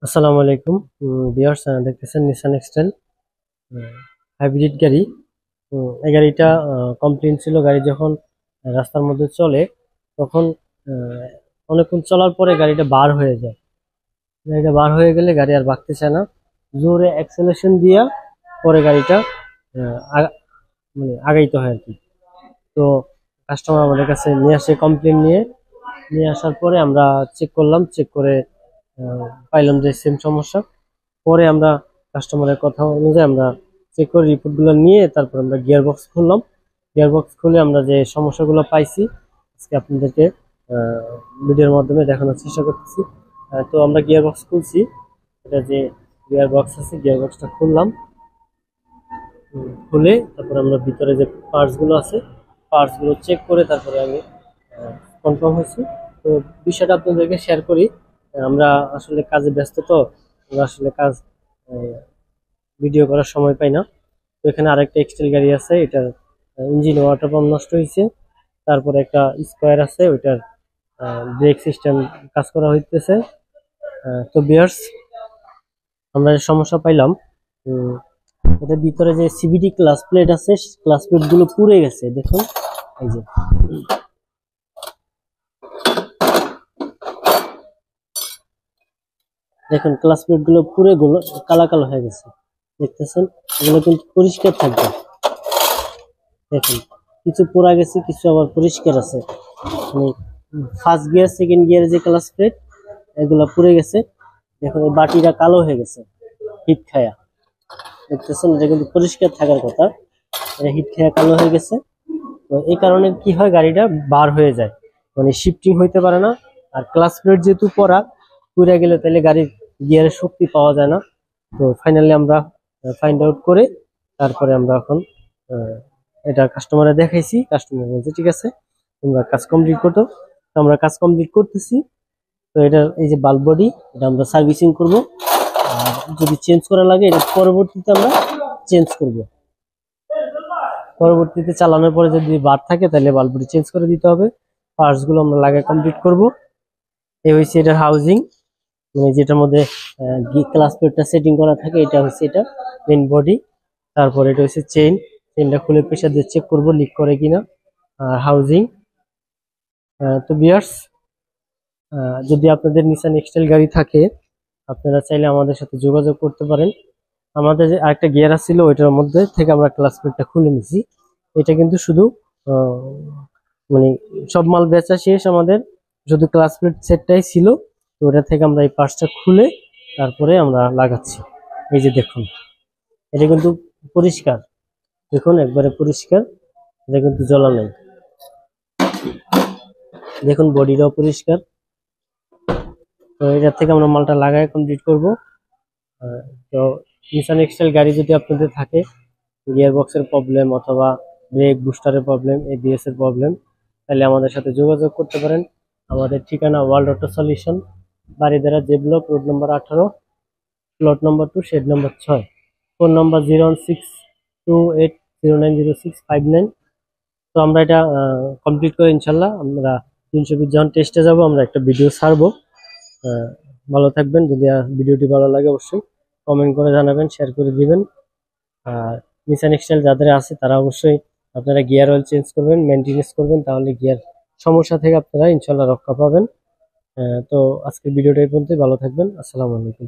আসসালামু আলাইকুম ভিউয়ার্স, দেখতেছেন নিসান এক্সটেল হাইব্রিড গাড়ি। এই গাড়িটা কমপ্লেন ছিল। গাড়ি যখন রাস্তার মধ্যে চলে তখন আহ, অনেকক্ষণ চলার পরে গাড়িটা বার হয়ে যায়। গাড়িটা বার হয়ে গেলে গাড়ি আর ভাগতে চায় না, জোরে অ্যাক্সেলারেশন দিয়া পরে গাড়িটা মানে আগাইতে হয় আর কি। তো কাস্টমার আমাদের কাছে নিয়ে আসে কমপ্লেন নিয়ে। নিয়ে আসার পরে আমরা চেক করলাম, চেক করে পাইলাম যে সেম সমস্যা। পরে আমরা কাস্টমারের কথা অনুযায়ী আমরা চেক করে রিপোর্টগুলো নিয়ে তারপর আমরা গিয়ার বক্স খুললাম। গিয়ার বক্স খুলে আমরা যে সমস্যাগুলো পাইছি আজকে আপনাদেরকে ভিডিওর মাধ্যমে দেখানোর চেষ্টা করতেছি। তো আমরা গিয়ার বক্স খুলছি। এটা যে গিয়ার বক্স আছে, গিয়ার বক্সটা খুললাম। খুলে তারপর আমরা ভিতরে যে পার্টসগুলো আছে পার্টসগুলো চেক করে তারপরে আমি কনফার্ম হয়েছি। তো বিষয়টা আপনাদেরকে শেয়ার করি। আমরা আসলে কাজে ব্যস্ত, তো আমরা আসলে কাজ ভিডিও করার সময় পাই না। তো এখানে আরেকটা এক্সটেল গাড়ি আছে, এটার ইঞ্জিন ওয়াটার পাম্প নষ্ট হয়েছে। তারপরে একটা স্কোয়ার আছে, ওইটার ব্রেক সিস্টেম কাজ করা হইতেছে। তো বিয়ার্স, আমরা যে সমস্যা পাইলাম, এটার ভিতরে যে সিবিডি ক্লাস প্লেট আছে, ক্লাস প্লেট গুলো পুড়ে গেছে। দেখুন, এই যে দেখুন ক্লাস প্লেট গুলো পুরো কালো কালো হয়ে গেছে। দেখতেছেন, এগুলো কিন্তু পরিষ্কার থাকবে। দেখুন, কিছু পোড়া গেছে, কিছু আবার পরিষ্কার আছে। মানে ফার্স্ট গিয়ার সেকেন্ড গিয়ারে যে ক্লাস প্লেট এগুলা পুড়ে গেছে। দেখুন এই বাটিটা কালো হয়ে গেছে হিট খায়া। দেখতেছেন, এটা কিন্তু পরিষ্কার থাকার কথা, এটা হিট খায়া কালো হয়ে গেছে। তো এই কারণে কি হয়, গাড়িটা বার হয়ে যায়, মানে শিফটিং হইতে পারে না। আর ক্লাস প্লেট যেহেতু পুড়ে গেলে তাহলে গাড়ির গিয়ারের শক্তি পাওয়া যায় না। তো ফাইনালি আমরা ফাইন্ড আউট করে তারপরে আমরা এখন এটা কাস্টমারে দেখাইছি। কাস্টমার বলছে ঠিক আছে, তোমরা কাজ কমপ্লিট করতো। তো আমরা কাজ কমপ্লিট করতেছি। তো এটা এই যে বাল্ব বডি, এটা আমরা সার্ভিসিং করব। আর যদি চেঞ্জ করা লাগে এটা পরবর্তীতে আমরা চেঞ্জ করব। পরবর্তীতে চালানোর পরে যদি বার থাকে তাহলে বাল্ব বডি চেঞ্জ করে দিতে হবে। পার্টস গুলো আমরা লাগাই কমপ্লিট করব। এই হচ্ছে এটার হাউজিং, মানে যেটার মধ্যে ক্লাস প্লেটটা সেটিং করা থাকে। এটা হচ্ছে এটা মেইন বডি। তারপর এটা হচ্ছে চেইনটা খুলে প্রেসার দিয়ে চেক করব লিক করে কিনা। আর হাউজিং। তো বিয়ার্স, যদি আপনাদের নিসান এক্সটেল গাড়ি থাকে আপনারা চাইলে আমাদের সাথে যোগাযোগ করতে পারেন। আমাদের যে আরেকটা গিয়ার ছিল ওইটার মধ্যে থেকে আমরা ক্লাস প্লেটটা খুলে নিছি। এটা কিন্তু শুধু মানে সব মাল বেচা শেষ, আমাদের শুধু ক্লাস প্লেট সেটটাই ছিল। তো ওটা থেকে আমরা এই পার্টসটা খুলে তারপরে আমরা লাগাচ্ছি। এই যে দেখুন, এটা কিন্তু পরিষ্কার। দেখুন একবারে পরিষ্কার, এটা কিন্তু জ্বলা নেই। দেখুন বডিটাও পরিষ্কার। তো এটা থেকে আমরা মালটা লাগাই কমপ্লিট করব। তো নিসান এক্সটেল গাড়ি যদি আপনাদের থাকে, গিয়ার বক্সের প্রবলেম অথবা ব্রেক বুস্টারের প্রবলেম, এবিএস এর প্রবলেম, তাহলে আমাদের সাথে যোগাযোগ করতে পারেন। আমাদের ঠিকানা world auto solution, Baridhara J block, road number 18, plot number 2, shed number 6। Phone number 01628090659। তো আমরা এটা কমপ্লিট করে ইনশাল্লাহ আমরা 320 যখন টেস্টে যাব আমরা একটা ভিডিও ছাড়বো। ভালো থাকবেন। যদি ভিডিওটি ভালো লাগে অবশ্যই কমেন্ট করে জানাবেন, শেয়ার করে দিবেন। আর নিসান এক্সটেল যাদের আছে তারা অবশ্যই আপনারা গিয়ার অয়েল চেঞ্জ করবেন, মেনটেনেন্স করবেন, তাহলে গিয়ার সমস্যা থেকে আপনারা ইনশাল্লাহ রক্ষা পাবেন। তো আজকের ভিডিওটা এই পর্যন্তই। ভালো থাকবেন। আসসালামু আলাইকুম।